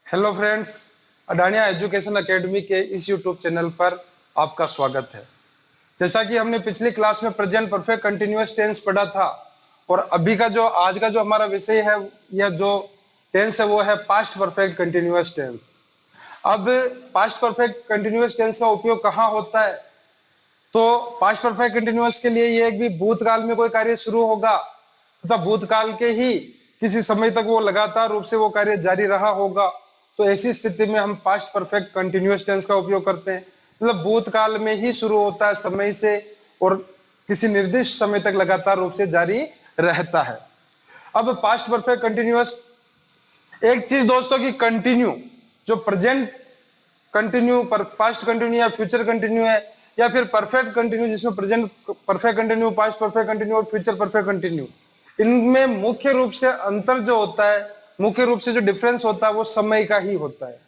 Hello friends, अडानिया education academy के इस YouTube channel पर आपका स्वागत है। जैसा कि हमने पिछली क्लास में प्रेजेंट परफेक्ट कंटिन्यूअस टेंस पढ़ा था और अभी का जो आज का जो हमारा विषय है या जो टेंस है वो है पास्ट परफेक्ट कंटिन्यूअस टेंस। अब पास्ट परफेक्ट कंटिन्यूअस टेंस का उपयोग कहाँ होता है? तो पास्ट परफेक्ट कंटिन्यूअस के लिए ये एक भी भूतकाल में कोई कार्य शुरू होगा तथा भूतकाल के ही किसी समय तक वो लगातार रूप से वो कार्य जारी रहा होगा, तो ऐसी स्थिति में हम पास्ट परफेक्ट कंटिन्यूअस टेंस का उपयोग करते हैं। मतलब भूतकाल में ही शुरू होता है समय से और किसी निर्दिष्ट समय तक लगातार रूप से जारी रहता है। अब पास्ट परफेक्ट कंटिन्यूअस एक चीज दोस्तों की कंटिन्यू, जो प्रेजेंट कंटिन्यू पर पास्ट कंटिन्यू या फ्यूचर कंटिन्यू है या फिर परफेक्ट कंटिन्यू जिसमें present perfect continue, past perfect continue और फ्यूचर परफेक्ट कंटिन्यू, इनमें मुख्य रूप से अंतर जो होता है, मुख्य रूप से जो डिफरेंस होता है वो समय का ही होता है।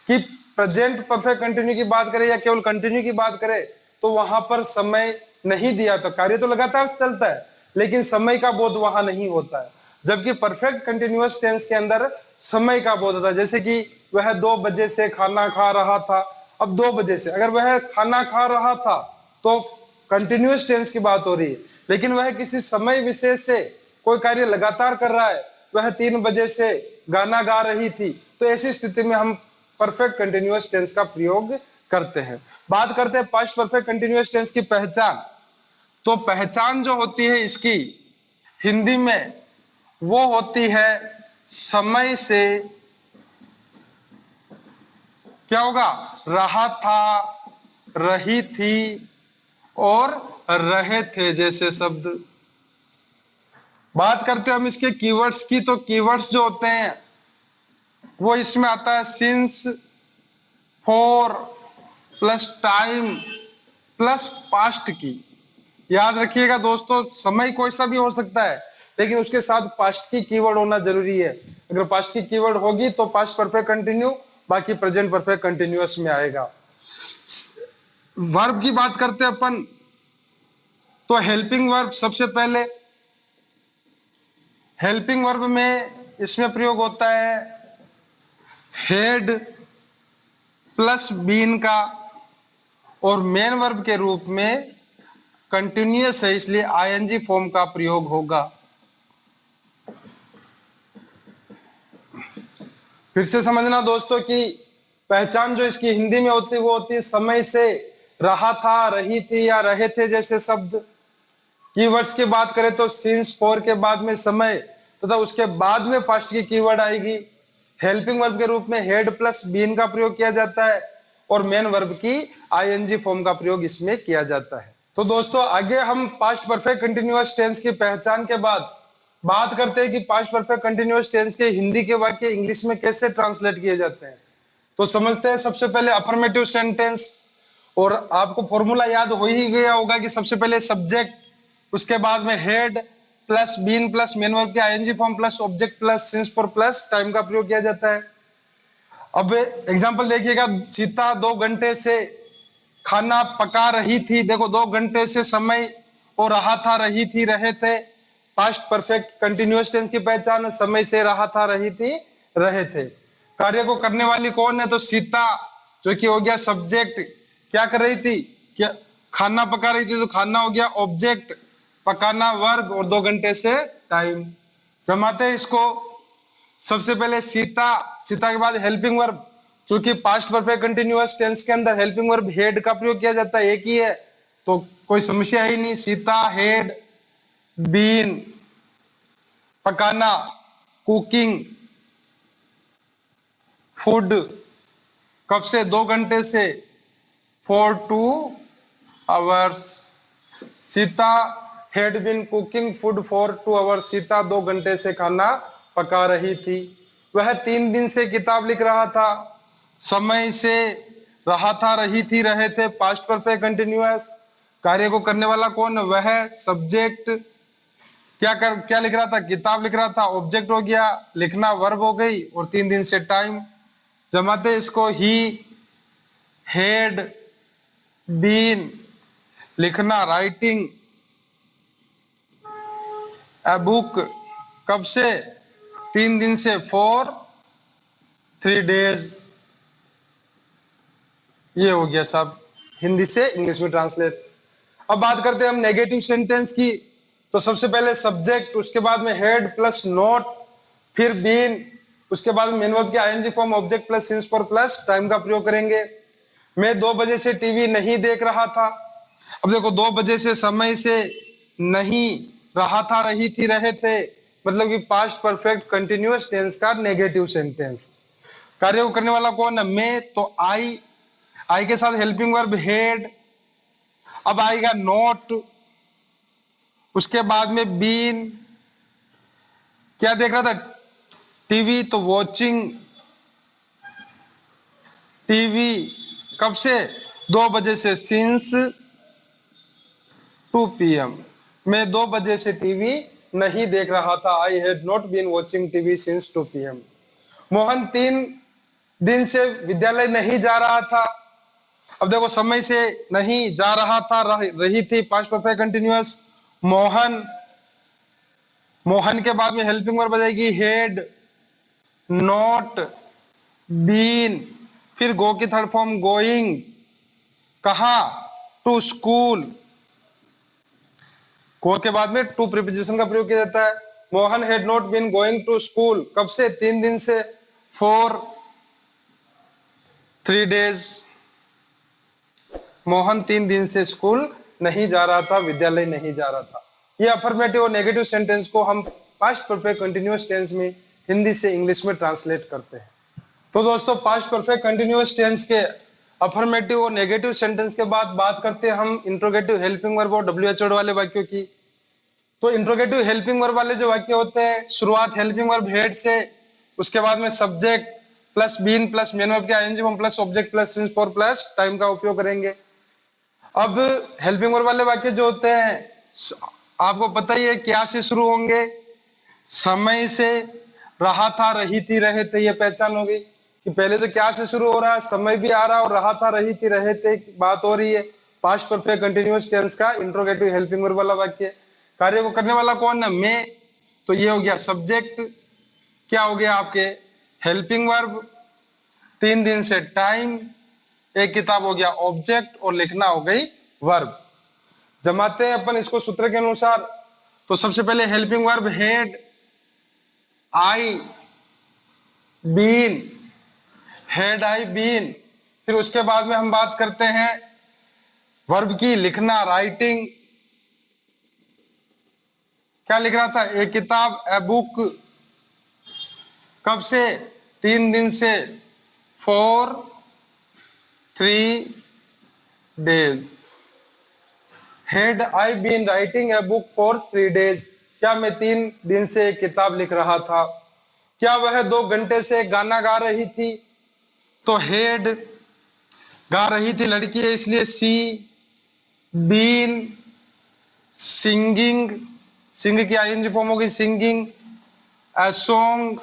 कि प्रेजेंट परफेक्ट कंटिन्यू की बात करें या केवल कंटिन्यू की बात करें तो वहां पर समय नहीं दिया, तो कार्य तो लगातार चलता है लेकिन समय का बोध वहां नहीं होता है। जबकि परफेक्ट कंटिन्यूअस टेंस के अंदर समय का बोध होता है। जैसे कि वह 2 बजे से खाना खा रहा था। अब 2 बजे से अगर वह खाना खा रहा था तो कंटिन्यूअस टेंस की बात हो रही है, लेकिन वह किसी समय विशेष से कोई कार्य लगातार कर रहा है। वह 3 बजे से गाना गा रही थी, तो ऐसी स्थिति में हम परफेक्ट कंटिन्यूअस टेंस का प्रयोग करते हैं। बात करते हैं पास्ट परफेक्ट कंटिन्यूअस टेंस की पहचान। तो पहचान जो होती है इसकी हिंदी में वो होती है समय से क्या होगा, रहा था, रही थी और रहे थे जैसे शब्द। बात करते हैं हम इसके कीवर्ड्स की, तो कीवर्ड्स जो होते हैं वो इसमें आता है since, for plus time plus past की। याद रखिएगा दोस्तों, समय कोई सा भी हो सकता है लेकिन उसके साथ पास्ट की कीवर्ड होना जरूरी है। अगर पास्ट की कीवर्ड होगी तो पास्ट परफेक्ट कंटिन्यू, बाकी प्रेजेंट परफेक्ट कंटिन्यूअस में आएगा। वर्ब की बात करते हैं अपन, तो हेल्पिंग वर्ब सबसे पहले। हेल्पिंग वर्ब में इसमें प्रयोग होता है हेड प्लस बीन का, और मेन वर्ब के रूप में कंटिन्यूअस है इसलिए आईएनजी फॉर्म का प्रयोग होगा। फिर से समझना दोस्तों कि पहचान जो इसकी हिंदी में होती है वो होती है समय से, रहा था, रही थी या रहे थे जैसे शब्द। कीवर्ड्स की बात करें तो सिंस, फॉर के बाद में समय तथा उसके बाद में पास्ट की कीवर्ड आएगी। हेल्पिंग वर्ब के रूप में हेड प्लस बीन का प्रयोग किया जाता है और मेन वर्ब की आईएनजी फॉर्म का प्रयोग इसमें किया जाता है। तो दोस्तों आगे हम पास्ट परफेक्ट कंटिन्यूअस टेंस की पहचान के बाद बात करते हैं कि पास्ट परफेक्ट कंटिन्यूअस टेंस के हिंदी के वाक्य इंग्लिश में कैसे ट्रांसलेट किए जाते हैं। तो समझते हैं सबसे पहले अफर्मेटिव सेंटेंस। और आपको फॉर्मूला याद हो ही गया होगा कि सबसे पहले सब्जेक्ट, उसके बाद में had plus been plus main verb के ING form plus object plus since for plus time का प्रयोग किया जाता है। अब एग्जांपल देखिएगा, सीता 2 घंटे से खाना पका रही थी। देखो 2 घंटे से समय और रहा था, रही थी, रहे थे। पास्ट परफेक्ट कंटिन्यूअस टेंस की पहचान समय से, रहा था, रही थी, रहे थे। कार्य को करने वाली कौन है? तो सीता, जो कि हो गया सब्जेक्ट। क्या कर रही थी? क्या खाना पका रही थी, तो खाना हो गया ऑब्जेक्ट, पकाना वर्ब और 2 घंटे से टाइम। जमाते हैं इसको। सबसे पहले सीता, सीता के बाद हेल्पिंग वर्ब, क्योंकि पास्ट परफेक्ट कंटिन्यूअस टेंस के अंदर हेल्पिंग वर्ब हेड का प्रयोग किया जाता है, एक ही है तो कोई समस्या ही नहीं। सीता, हेड, बीन, पकाना, कुकिंग, फूड, कब से? 2 घंटे से, for 2 hours. Sita had been cooking food for 2 hours. Sita 2 घंटे से खाना पका रही थी। वह 3 दिन से किताब लिख रहा था। समय से, रहा था, रही थी, रहे थे, पास्ट परफेक्ट कंटिन्यूअस। कार्य को करने वाला कौन? वह सब्जेक्ट। क्या लिख रहा था? किताब लिख रहा था, ऑब्जेक्ट हो गया, लिखना वर्ब हो गई और 3 दिन से टाइम। जमाते इसको, ही हैड बीन, लिखना राइटिंग अ बुक, कब से? 3 दिन से, फॉर 3 days, ये हो गया सब हिंदी से इंग्लिश में ट्रांसलेट। अब बात करते हैं हम नेगेटिव सेंटेंस की। तो सबसे पहले सब्जेक्ट, उसके बाद में हेड प्लस नोट, फिर बीन, उसके बाद में मेन वर्ब की ING form object plus since for plus time का प्रयोग करेंगे। मैं 2 बजे से टीवी नहीं देख रहा था। अब देखो 2 बजे से, समय से, नहीं, रहा था, रही थी, रहे थे, मतलब कि पास्ट परफेक्ट कंटिन्यूअस टेंस का नेगेटिव सेंटेंस। कार्य को करने वाला कौन है? मैं। तो आई के साथ हेल्पिंग वर्ब हेड। अब आएगा नोट, उसके बाद में बीन, क्या देख रहा था? टीवी, तो वॉचिंग टीवी। कब से? 2 बजे से, सिंस 2 PM। मैं 2 बजे से टीवी नहीं देख रहा था। I had not been watching TV since 2 PM। Mohan 3 दिन से विद्यालय नहीं जा रहा था। अब देखो समय से, नहीं, जा रहा था, रही थी, past perfect continuous. Mohan, Mohan के बाद में हेल्पिंग वर्ब बजाएगी हेड, नॉट, बीन, फिर गो की थर्ड फॉर्म गोइंग, कहा? To school. गो के बाद में टू प्रीपोजिशन का प्रयोग किया जाता है। Mohan had not been going to school. कब से? 3 दिन से, फॉर 3 days। मोहन 3 दिन से स्कूल नहीं जा रहा था, विद्यालय नहीं जा रहा था। ये अफर्मेटिव और नेगेटिव सेंटेंस को हम पास्ट परफेक्ट कंटिन्यूअस टेंस में हिंदी से इंग्लिश में ट्रांसलेट करते हैं। तो दोस्तों, पास्ट परफेक्ट कंटिन्यूअस टेंस के अफर्मेटिव और नेगेटिव सेंटेंस के बाद बात करते हैं हम इंट्रोगेटिव हेल्पिंग वर्ब और डब्ल्यूएच वर्ड वाले वाक्यों की। तो इंट्रोगेटिव हेल्पिंग वर्ब वाले जो वाक्य होते हैं, शुरुआत हेल्पिंग वर्ब हेड से, उसके बाद में subject plus been plus main verb के ING form plus object plus since for plus time का उपयोग करेंगे। अब हेल्पिंग वर्ब वाले वाक्य जो होते हैं, आपको पता ही है क्या से शुरू होंगे? समय से, रहा था, रही थी, रहे थे। ये पहचान हो गई कि पहले तो क्या से शुरू हो रहा है, समय भी आ रहा है, और रहा था, रही थी, रहे थे बात हो रही है। पास्ट परफेक्ट कंटिन्यूअस टेंस का इंट्रोगेटिव हेल्पिंग वर्ब वाला वाक्य। कार्य को करने वाला कौन है? मैं। तो ये हो गया सब्जेक्ट, क्या हो गया आपके? हेल्पिंग वर्ब, 3 दिन से टाइम, एक किताब हो गया ऑब्जेक्ट, और लिखना हो गई वर्ब। जमाते हैं अपन इसको सूत्र के अनुसार। तो सबसे पहले helping verb had, I, been, had, I, been. फिर उसके बाद में हम बात करते हैं वर्ब की, लिखना, राइटिंग। क्या लिख रहा था? एक किताब, ए बुक। कब से? 3 दिन से, for 3 days। Had, I been writing a book for 3 days। क्या मैं 3 दिन से एक किताब लिख रहा था? क्या वह 2 घंटे से गाना गा रही थी? तो हेड, गा रही थी, लड़की है इसलिए सी। बीन, सिंगिंग, सिंग की आईएनजी फॉर्म होगी सिंगिंग। ए सॉन्ग,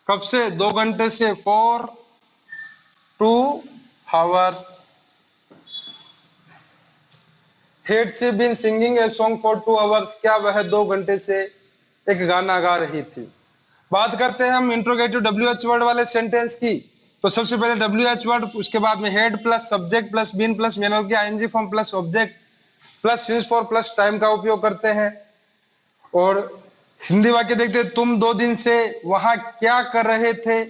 कब से? 2 घंटे से, for 2 hours। Had she been singing a song for 2 hours। क्या वह 2 घंटे से एक गाना गा रही थी? बात करते हैं हम इंट्रोगेटिव डब्ल्यूएच वर्ड वाले सेंटेंस की। तो सबसे पहले डब्ल्यूएच वर्ड, उसके बाद में had plus subject plus been plus main verb की ING form plus object plus since for plus time का उपयोग करते हैं। और हिंदी वाक्य देखते हैं। तुम 2 दिन से वहां क्या कर रहे थे?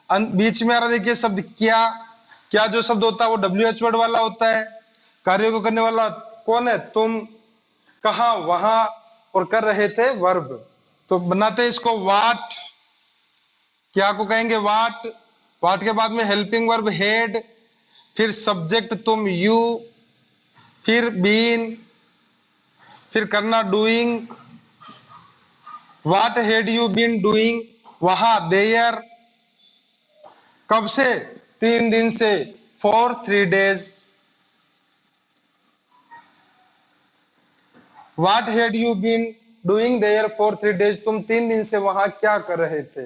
बीच में आ रहा देखिए शब्द क्या। क्या जो शब्द होता है वो डब्ल्यूएच वर्ड वाला होता है। कार्य को करने वाला कौन है? तुम। कहा? वहां। और कर रहे थे, वर्ब। तो बनाते हैं इसको वाट। क्या को कहेंगे? वाट। वाट के बाद में हेल्पिंग वर्ब हेड, फिर सब्जेक्ट तुम यू, फिर बीन, फिर करना doing. What had you been doing? वहां, देयर। कब से? 3 दिन से, for 3 days। What had you been doing there for 3 days? तुम 3 दिन से वहां क्या कर रहे थे?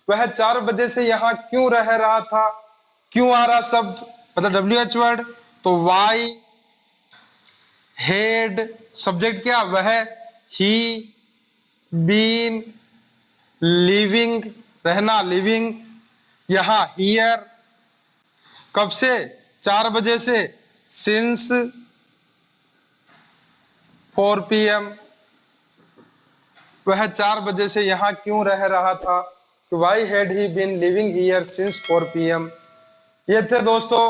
वह 4 बजे से यहां क्यों रह रहा था? क्यों आ रहा शब्द, मतलब डब्ल्यूएच वर्ड। तो वाई, हेड, सब्जेक्ट क्या? वह, ही, बीन, लिविंग, रहना, लिविंग, यहाँ हियर कब से, 4 बजे से, सिंस 4 PM, वह 4 बजे से यहाँ क्यों रह रहा था, why had he been living here since 4 PM। ये थे दोस्तों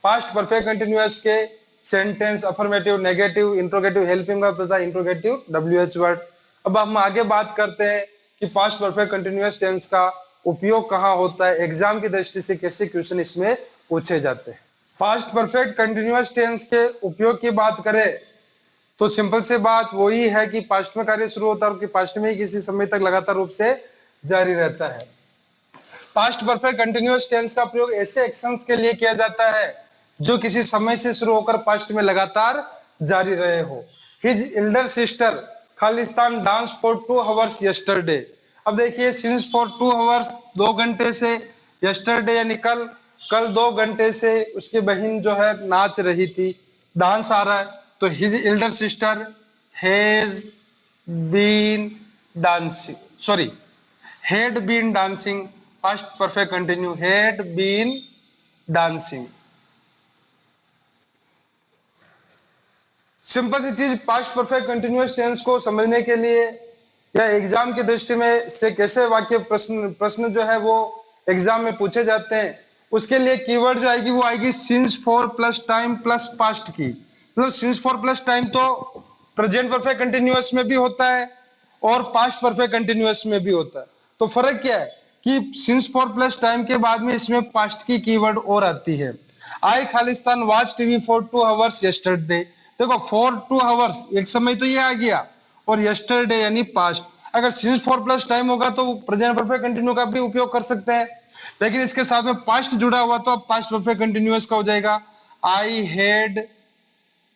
पास्ट परफेक्ट कंटिन्यूअस के sentence, affirmative, negative, interrogative, helping verb तथा इंट्रोगेटिव WH वर्ड। अब हम आगे बात करते हैं कि पास्ट परफेक्ट कंटिन्यूअस टेंस का उपयोग कहाँ होता है, एग्जाम की दृष्टि से कैसे क्वेश्चन इसमें पूछे जाते हैं। पास्ट परफेक्ट कंटिन्यूअस टेंस के उपयोग की बात करें तो सिंपल से बात वही है कि पास्ट में कार्य शुरू होता है और कि पास्ट में ही किसी समय तक लगातार रूप से जारी रहता है। पास्ट परफेक्ट कंटिन्यूअस टेंस का प्रयोग ऐसे एक्शंस के लिए किया जाता है जो किसी समय से शुरू होकर पास्ट में लगातार जारी रहे हो। His elder sister Khalistan dance for 2 hours yesterday। अब देखिए सिंस फॉर 2 hours 2 घंटे से, यस्टरडे यानी कल 2 घंटे से उसकी बहन जो है नाच रही थी, डांस आ रहा है, तो his elder sister has been dancing, sorry had been dancing, past perfect continue, had been dancing। Simple सी चीज, पास्ट परफेक्ट कंटिन्यूअस टेंस को समझने के लिए या एग्जाम की दृष्टि में से कैसे वाक्य प्रश्न जो है वो एग्जाम में पूछे जाते हैं, उसके लिए कीवर्ड जो आएगी वो आएगी since for plus time plus past की। मतलब सिंस फॉर प्लस टाइम तो प्रेजेंट परफेक्ट कंटिन्यूअस में भी होता है और पास्ट परफेक्ट कंटिन्यूअस में भी होता है। तो फर्क क्या है कि सिंस फॉर प्लस टाइम के बाद में इसमें पास्ट की कीवर्ड और आती है। आई खालिस्तान watch TV for 2 hours yesterday। देखो फॉर 2 hours एक समय तो ये आ गया, और यस्टरडे यानी पास्ट। अगर सिंस फॉर प्लस टाइम होगा तो प्रेजेंट परफेक्ट कंटिन्यू का भी उपयोग कर सकते हैं, लेकिन इसके साथ में पास्ट जुड़ा हुआ तो अब पास्ट परफेक्ट कंटिन्यूअस का हो जाएगा I had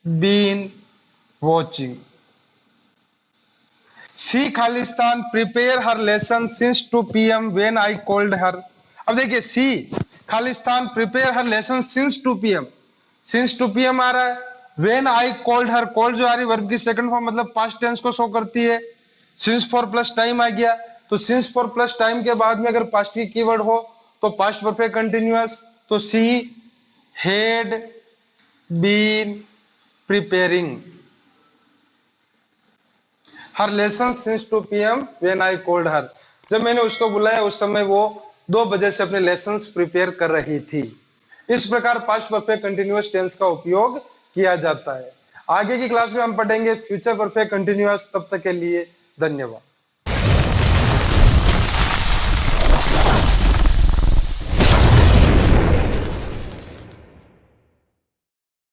been watching. She खालिस्तान prepare her lesson since 2 PM when I called her। अब देखिए she खालिस्तान prepare her lesson since 2 PM, since 2 PM आ रहा है, when I called her, called जो आ रही वर्ब की सेकंड फॉर्म मतलब पास्ट टेंस को शो करती है, since for प्लस टाइम आ गया, तो since for प्लस टाइम के बाद में अगर पास्ट की कीवर्ड हो तो पास्ट परफेक्ट कंटिन्यूअस, तो she had been preparing her lesson since 2 PM when I called her. जब मैंने उसको बुलाया उस समय वो 2 बजे से अपने लेसन्स प्रिपेयर कर रही थी। इस प्रकार पास्ट परफेक्ट कंटिन्यूअस टेंस का उपयोग किया जाता है। आगे की क्लास में हम पढ़ेंगे फ्यूचर परफेक्ट कंटिन्यूअस। तब तक के लिए धन्यवाद।